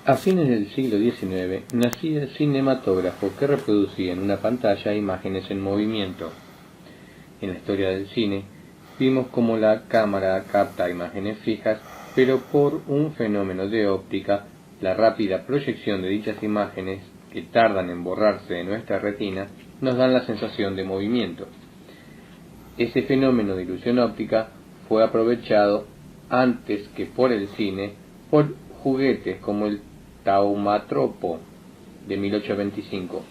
A fines del siglo XIX nacía el cinematógrafo, que reproducía en una pantalla imágenes en movimiento. En la historia del cine vimos cómo la cámara capta imágenes fijas, pero por un fenómeno de óptica, la rápida proyección de dichas imágenes, que tardan en borrarse de nuestra retina, nos dan la sensación de movimiento. Ese fenómeno de ilusión óptica fue aprovechado antes que por el cine por juguetes como el Taumatropo de 1825.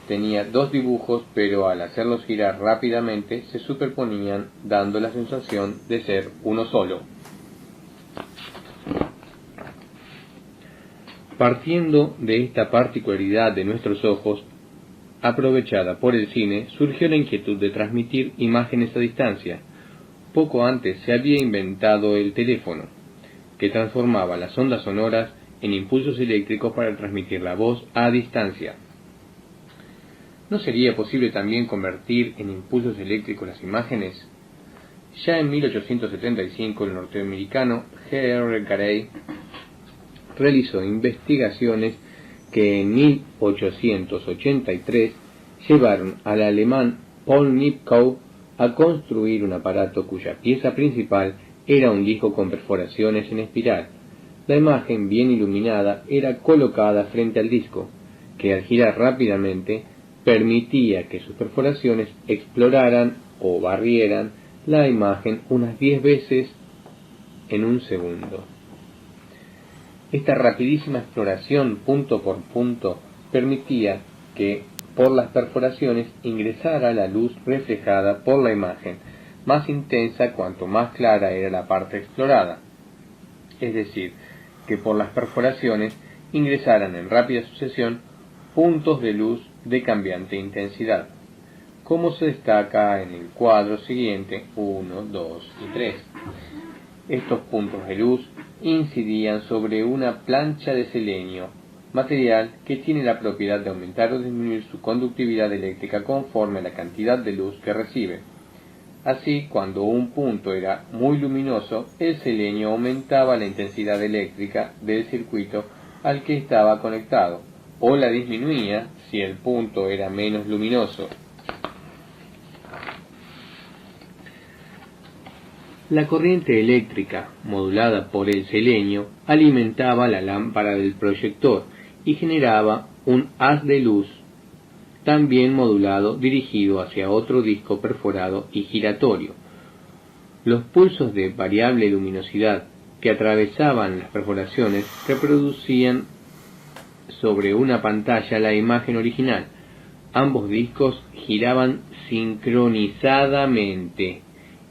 Tenía dos dibujos, pero al hacerlos girar rápidamente se superponían, dando la sensación de ser uno solo. Partiendo de esta particularidad de nuestros ojos, aprovechada por el cine, surgió la inquietud de transmitir imágenes a distancia. Poco antes se había inventado el teléfono, que transformaba las ondas sonoras en impulsos eléctricos para transmitir la voz a distancia. ¿No sería posible también convertir en impulsos eléctricos las imágenes? Ya en 1875 el norteamericano G.R. Carey realizó investigaciones que en 1883 llevaron al alemán Paul Nipkow a construir un aparato cuya pieza principal era un disco con perforaciones en espiral. La imagen bien iluminada era colocada frente al disco, que al girar rápidamente permitía que sus perforaciones exploraran o barrieran la imagen unas 10 veces en un segundo. Esta rapidísima exploración punto por punto permitía que por las perforaciones ingresara la luz reflejada por la imagen, más intensa cuanto más clara era la parte explorada. Es decir, que por las perforaciones ingresaran en rápida sucesión puntos de luz de cambiante intensidad, como se destaca en el cuadro siguiente 1, 2 y 3. Estos puntos de luz incidían sobre una plancha de selenio, material que tiene la propiedad de aumentar o disminuir su conductividad eléctrica conforme a la cantidad de luz que recibe. Así, cuando un punto era muy luminoso, el selenio aumentaba la intensidad eléctrica del circuito al que estaba conectado, o la disminuía si el punto era menos luminoso. La corriente eléctrica, modulada por el selenio, alimentaba la lámpara del proyector y generaba un haz de luz, también modulado, dirigido hacia otro disco perforado y giratorio. Los pulsos de variable luminosidad que atravesaban las perforaciones reproducían sobre una pantalla la imagen original. Ambos discos giraban sincronizadamente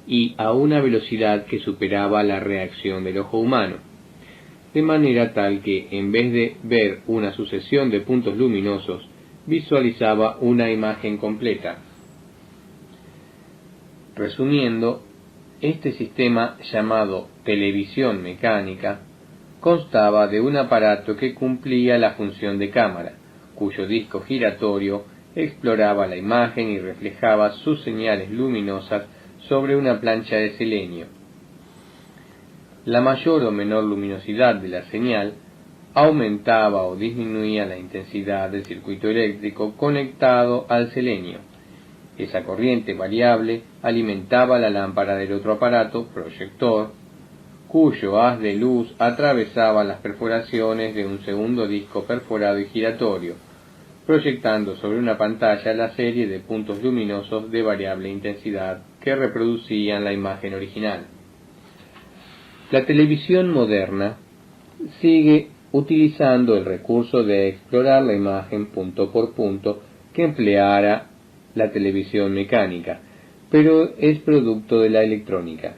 y a una velocidad que superaba la reacción del ojo humano, de manera tal que, en vez de ver una sucesión de puntos luminosos, visualizaba una imagen completa. Resumiendo, este sistema, llamado televisión mecánica, constaba de un aparato que cumplía la función de cámara, cuyo disco giratorio exploraba la imagen y reflejaba sus señales luminosas sobre una plancha de selenio. La mayor o menor luminosidad de la señal aumentaba o disminuía la intensidad del circuito eléctrico conectado al selenio. Esa corriente variable alimentaba la lámpara del otro aparato, proyector, cuyo haz de luz atravesaba las perforaciones de un segundo disco perforado y giratorio, proyectando sobre una pantalla la serie de puntos luminosos de variable intensidad que reproducían la imagen original. La televisión moderna sigue utilizando el recurso de explorar la imagen punto por punto que empleara la televisión mecánica, pero es producto de la electrónica.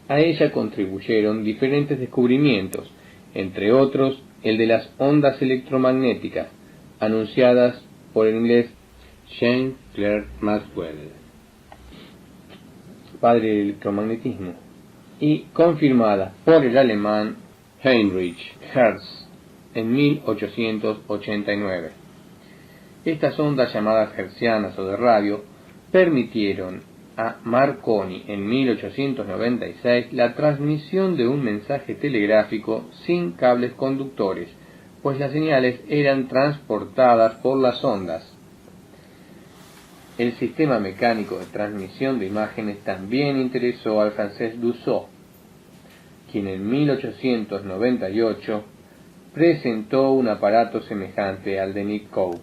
A ella contribuyeron diferentes descubrimientos, entre otros el de las ondas electromagnéticas, anunciadas por el inglés James Clerk Maxwell, padre del electromagnetismo, y confirmadas por el alemán Heinrich Hertz en 1889. Estas ondas, llamadas hertzianas o de radio, permitieron a Marconi en 1896 la transmisión de un mensaje telegráfico sin cables conductores, pues las señales eran transportadas por las ondas. El sistema mecánico de transmisión de imágenes también interesó al francés Dassault, quien en 1898 presentó un aparato semejante al de Nipkow.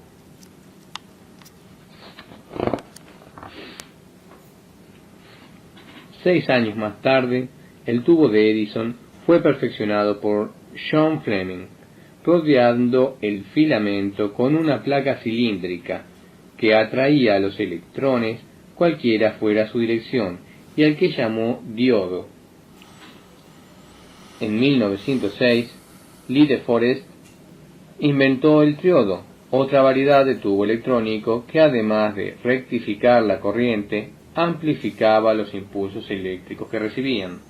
Seis años más tarde, el tubo de Edison fue perfeccionado por John Fleming, rodeando el filamento con una placa cilíndrica que atraía a los electrones cualquiera fuera su dirección y al que llamó diodo. En 1906, Lee de Forest inventó el triodo, otra variedad de tubo electrónico que además de rectificar la corriente, amplificaba los impulsos eléctricos que recibían.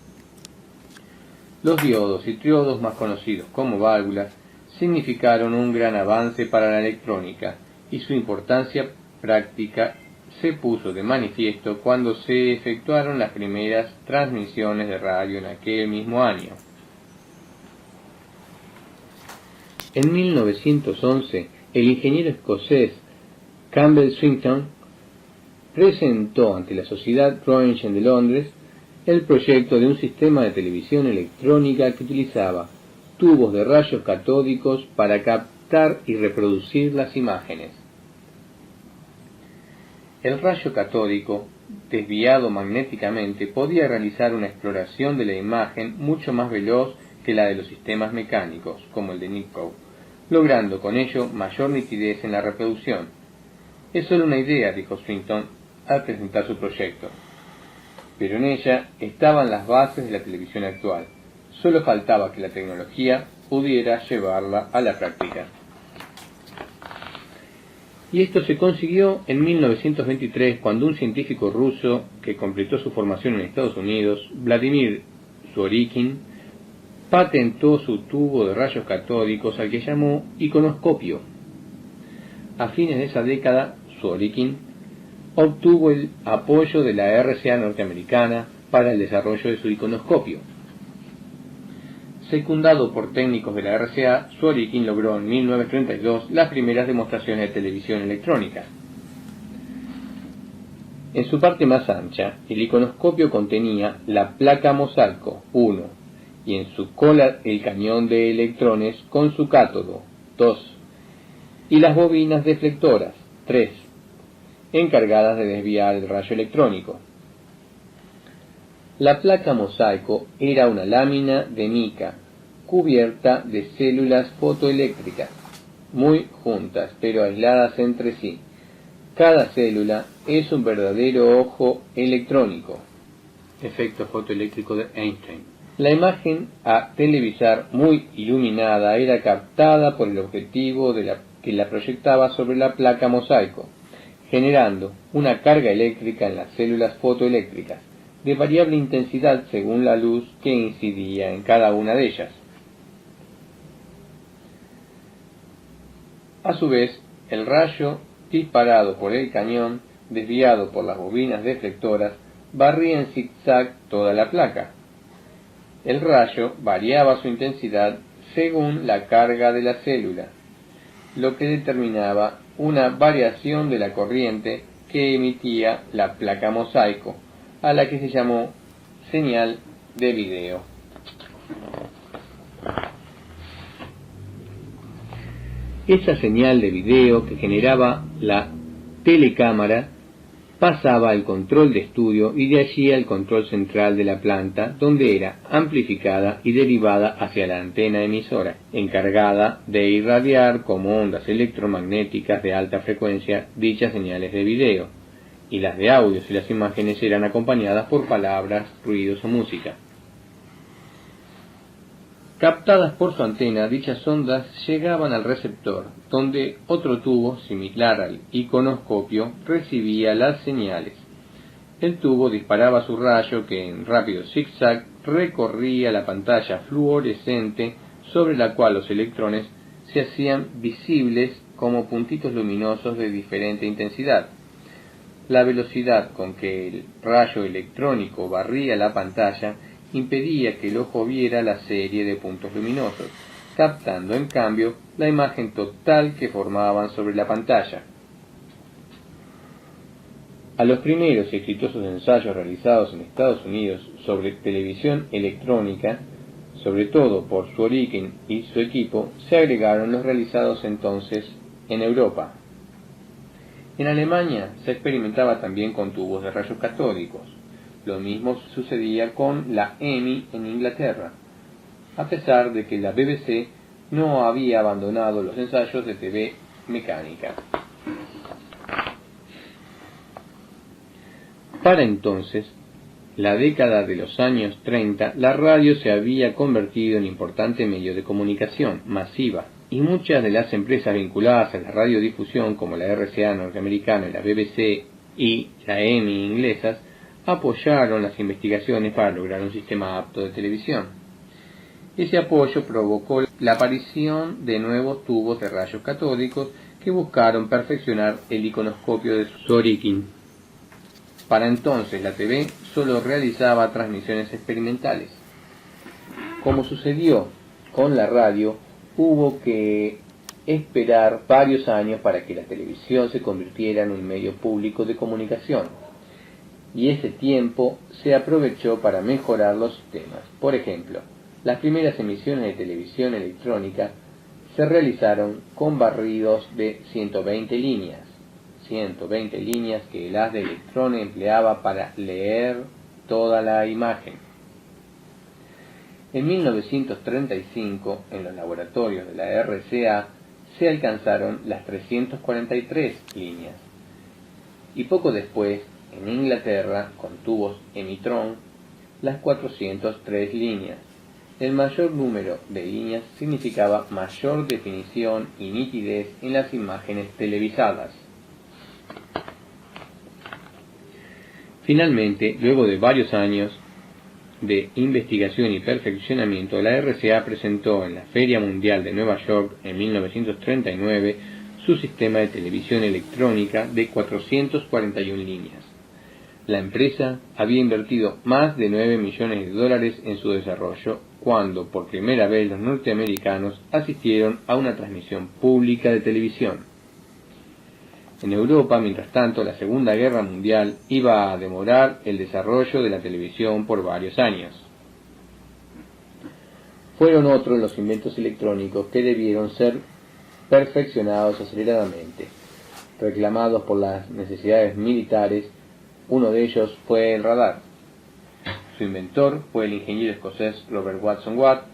Los diodos y triodos, más conocidos como válvulas, significaron un gran avance para la electrónica y su importancia práctica se puso de manifiesto cuando se efectuaron las primeras transmisiones de radio en aquel mismo año. En 1911, el ingeniero escocés Campbell Swinton presentó ante la Sociedad Roentgen de Londres el proyecto de un sistema de televisión electrónica que utilizaba tubos de rayos catódicos para captar y reproducir las imágenes. El rayo catódico, desviado magnéticamente, podía realizar una exploración de la imagen mucho más veloz que la de los sistemas mecánicos, como el de Nipkow, logrando con ello mayor nitidez en la reproducción. Es solo una idea, dijo Swinton al presentar su proyecto, pero en ella estaban las bases de la televisión actual. Solo faltaba que la tecnología pudiera llevarla a la práctica. Y esto se consiguió en 1923, cuando un científico ruso que completó su formación en Estados Unidos, Vladimir Zworykin, patentó su tubo de rayos catódicos al que llamó iconoscopio. A fines de esa década, Zworykin obtuvo el apoyo de la RCA norteamericana para el desarrollo de su iconoscopio. Secundado por técnicos de la RCA, Zworykin logró en 1932 las primeras demostraciones de televisión electrónica. En su parte más ancha, el iconoscopio contenía la placa mosaico 1 y en su cola el cañón de electrones con su cátodo 2 y las bobinas deflectoras 3, encargadas de desviar el rayo electrónico. La placa mosaico era una lámina de mica cubierta de células fotoeléctricas, muy juntas pero aisladas entre sí. Cada célula es un verdadero ojo electrónico. Efecto fotoeléctrico de Einstein. La imagen a televisar muy iluminada era captada por el objetivo que la proyectaba sobre la placa mosaico, generando una carga eléctrica en las células fotoeléctricas, de variable intensidad según la luz que incidía en cada una de ellas. A su vez, el rayo disparado por el cañón, desviado por las bobinas deflectoras, barría en zigzag toda la placa. El rayo variaba su intensidad según la carga de la célula, lo que determinaba una variación de la corriente que emitía la placa mosaico, a la que se llamó señal de video. Esa señal de video que generaba la telecámara pasaba al control de estudio y de allí al control central de la planta, donde era amplificada y derivada hacia la antena emisora, encargada de irradiar como ondas electromagnéticas de alta frecuencia dichas señales de video, y las de audio si las imágenes eran acompañadas por palabras, ruidos o música. Captadas por su antena, dichas ondas llegaban al receptor, donde otro tubo, similar al iconoscopio, recibía las señales. El tubo disparaba su rayo que en rápido zigzag recorría la pantalla fluorescente sobre la cual los electrones se hacían visibles como puntitos luminosos de diferente intensidad. La velocidad con que el rayo electrónico barría la pantalla impedía que el ojo viera la serie de puntos luminosos, captando en cambio la imagen total que formaban sobre la pantalla. A los primeros y exitosos ensayos realizados en Estados Unidos sobre televisión electrónica, sobre todo por Zworykin y su equipo, se agregaron los realizados entonces en Europa. En Alemania se experimentaba también con tubos de rayos catódicos. Lo mismo sucedía con la EMI en Inglaterra, a pesar de que la BBC no había abandonado los ensayos de TV mecánica. Para entonces, la década de los años 30, la radio se había convertido en importante medio de comunicación masiva, y muchas de las empresas vinculadas a la radiodifusión, como la RCA norteamericana y la BBC y la EMI inglesas, apoyaron las investigaciones para lograr un sistema apto de televisión. Ese apoyo provocó la aparición de nuevos tubos de rayos catódicos que buscaron perfeccionar el iconoscopio de Zworykin. Para entonces la TV solo realizaba transmisiones experimentales. Como sucedió con la radio, hubo que esperar varios años para que la televisión se convirtiera en un medio público de comunicación, y ese tiempo se aprovechó para mejorar los sistemas. Por ejemplo, las primeras emisiones de televisión electrónica se realizaron con barridos de 120 líneas que el haz de electrón empleaba para leer toda la imagen. En 1935, en los laboratorios de la RCA, se alcanzaron las 343 líneas. Y poco después, en Inglaterra, con tubos Emitron, las 403 líneas. El mayor número de líneas significaba mayor definición y nitidez en las imágenes televisadas. Finalmente, luego de varios años de investigación y perfeccionamiento, la RCA presentó en la Feria Mundial de Nueva York en 1939 su sistema de televisión electrónica de 441 líneas. La empresa había invertido más de $9 millones en su desarrollo cuando por primera vez los norteamericanos asistieron a una transmisión pública de televisión. En Europa, mientras tanto, la Segunda Guerra Mundial iba a demorar el desarrollo de la televisión por varios años. Fueron otros los inventos electrónicos que debieron ser perfeccionados aceleradamente. Reclamados por las necesidades militares, uno de ellos fue el radar. Su inventor fue el ingeniero escocés Robert Watson Watt.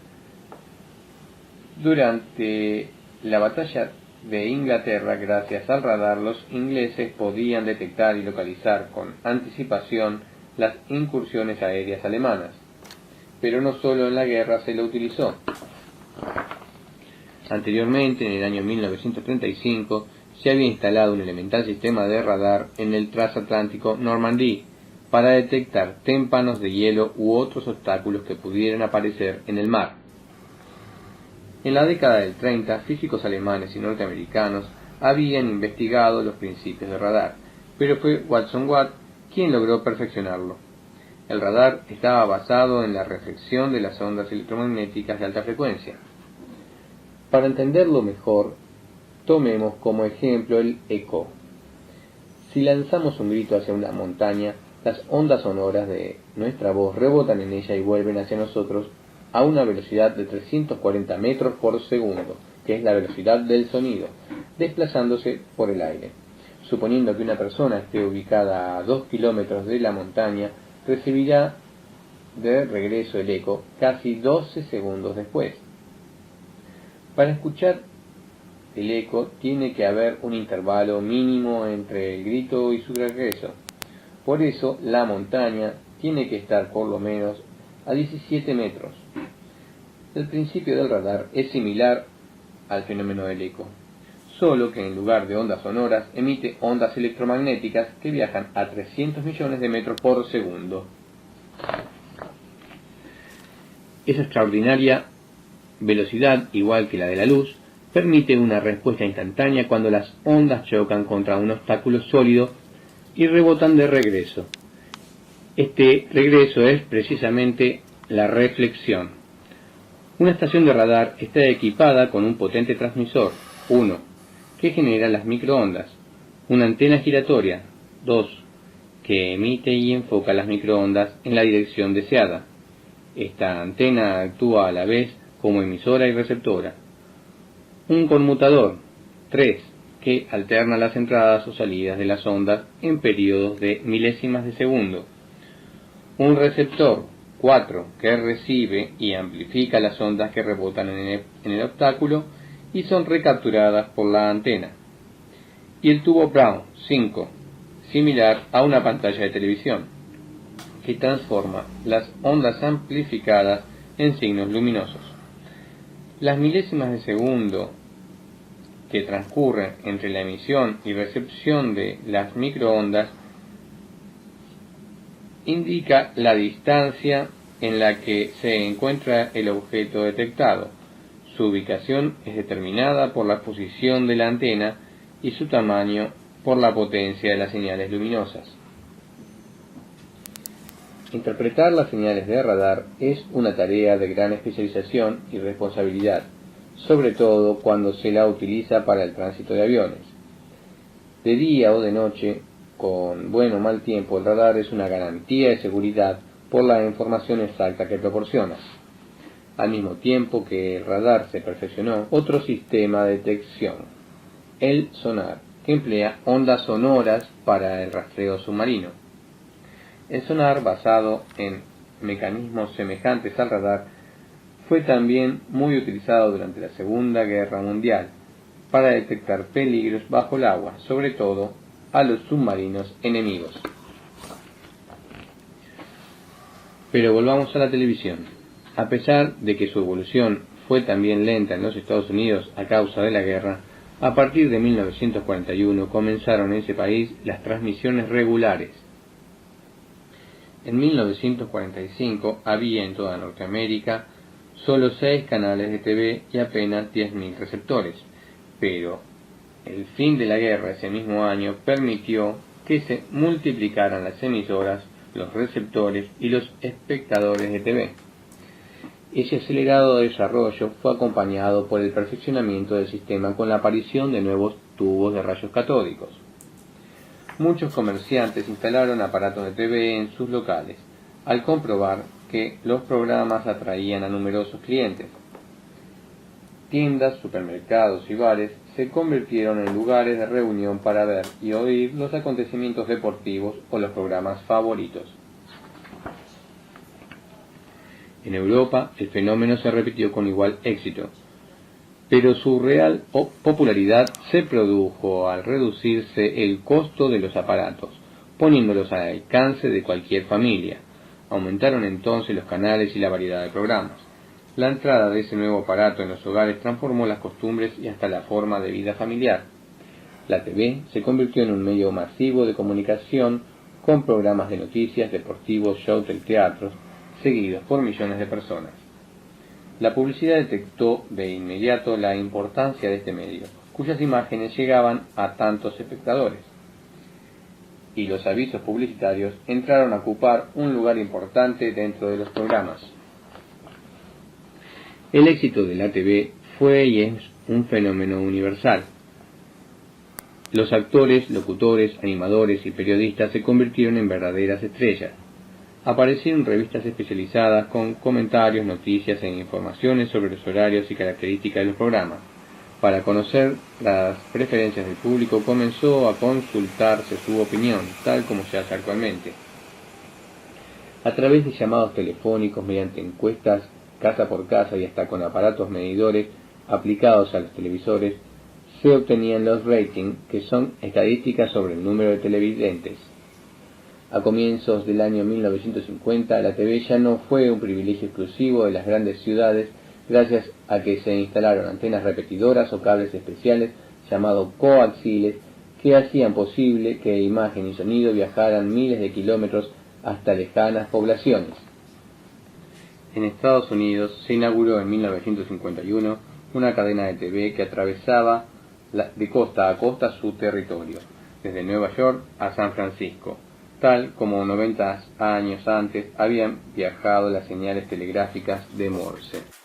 Durante la batalla de Inglaterra, gracias al radar, los ingleses podían detectar y localizar con anticipación las incursiones aéreas alemanas. Pero no solo en la guerra se lo utilizó. Anteriormente, en el año 1935, se había instalado un elemental sistema de radar en el transatlántico Normandy para detectar témpanos de hielo u otros obstáculos que pudieran aparecer en el mar. En la década del 30, físicos alemanes y norteamericanos habían investigado los principios del radar, pero fue Watson Watt quien logró perfeccionarlo. El radar estaba basado en la reflexión de las ondas electromagnéticas de alta frecuencia. Para entenderlo mejor, tomemos como ejemplo el eco. Si lanzamos un grito hacia una montaña, las ondas sonoras de nuestra voz rebotan en ella y vuelven hacia nosotros a una velocidad de 340 metros por segundo, que es la velocidad del sonido, desplazándose por el aire. Suponiendo que una persona esté ubicada a 2 kilómetros de la montaña, recibirá de regreso el eco casi 12 segundos después. Para escuchar el eco tiene que haber un intervalo mínimo entre el grito y su regreso. Por eso la montaña tiene que estar por lo menos a 17 metros. El principio del radar es similar al fenómeno del eco, solo que en lugar de ondas sonoras emite ondas electromagnéticas que viajan a 300 millones de metros por segundo. Esa extraordinaria velocidad, igual que la de la luz, permite una respuesta instantánea cuando las ondas chocan contra un obstáculo sólido y rebotan de regreso. Este regreso es precisamente la reflexión. Una estación de radar está equipada con un potente transmisor, 1, que genera las microondas, una antena giratoria, 2, que emite y enfoca las microondas en la dirección deseada. Esta antena actúa a la vez como emisora y receptora. Un conmutador, 3, que alterna las entradas o salidas de las ondas en periodos de milésimas de segundo. Un receptor, 4, que recibe y amplifica las ondas que rebotan en el obstáculo y son recapturadas por la antena. Y el tubo Brown, 5, similar a una pantalla de televisión, que transforma las ondas amplificadas en signos luminosos. Las milésimas de segundo que transcurren entre la emisión y recepción de las microondas indica la distancia en la que se encuentra el objeto detectado. Su ubicación es determinada por la posición de la antena y su tamaño por la potencia de las señales luminosas. Interpretar las señales de radar es una tarea de gran especialización y responsabilidad, sobre todo cuando se la utiliza para el tránsito de aviones. De día o de noche, con buen o mal tiempo, el radar es una garantía de seguridad por la información exacta que proporciona. Al mismo tiempo que el radar se perfeccionó otro sistema de detección, el sonar, que emplea ondas sonoras para el rastreo submarino. El sonar, basado en mecanismos semejantes al radar, fue también muy utilizado durante la Segunda Guerra Mundial para detectar peligros bajo el agua, sobre todo a los submarinos enemigos. Pero volvamos a la televisión. A pesar de que su evolución fue también lenta en los Estados Unidos a causa de la guerra, a partir de 1941 comenzaron en ese país las transmisiones regulares. En 1945 había en toda Norteamérica solo 6 canales de TV y apenas 10.000 receptores, pero el fin de la guerra ese mismo año permitió que se multiplicaran las emisoras, los receptores y los espectadores de TV. Ese acelerado desarrollo fue acompañado por el perfeccionamiento del sistema con la aparición de nuevos tubos de rayos catódicos. Muchos comerciantes instalaron aparatos de TV en sus locales, al comprobar que los programas atraían a numerosos clientes. Tiendas, supermercados y bares se convirtieron en lugares de reunión para ver y oír los acontecimientos deportivos o los programas favoritos. En Europa el fenómeno se repitió con igual éxito, pero su real popularidad se produjo al reducirse el costo de los aparatos, poniéndolos al alcance de cualquier familia. Aumentaron entonces los canales y la variedad de programas. La entrada de ese nuevo aparato en los hogares transformó las costumbres y hasta la forma de vida familiar. La TV se convirtió en un medio masivo de comunicación con programas de noticias, deportivos, shows y teatros, seguidos por millones de personas. La publicidad detectó de inmediato la importancia de este medio, cuyas imágenes llegaban a tantos espectadores, y los avisos publicitarios entraron a ocupar un lugar importante dentro de los programas. El éxito de la TV fue y es un fenómeno universal. Los actores, locutores, animadores y periodistas se convirtieron en verdaderas estrellas. Aparecieron revistas especializadas con comentarios, noticias e informaciones sobre los horarios y características de los programas. Para conocer las preferencias del público comenzó a consultarse su opinión, tal como se hace actualmente. A través de llamados telefónicos, mediante encuestas casa por casa y hasta con aparatos medidores aplicados a los televisores, se obtenían los ratings, que son estadísticas sobre el número de televidentes. A comienzos del año 1950, la TV ya no fue un privilegio exclusivo de las grandes ciudades, gracias a que se instalaron antenas repetidoras o cables especiales llamados coaxiales, que hacían posible que imagen y sonido viajaran miles de kilómetros hasta lejanas poblaciones. En Estados Unidos se inauguró en 1951 una cadena de TV que atravesaba de costa a costa su territorio. desde Nueva York a San Francisco, tal como 90 años antes habían viajado las señales telegráficas de Morse.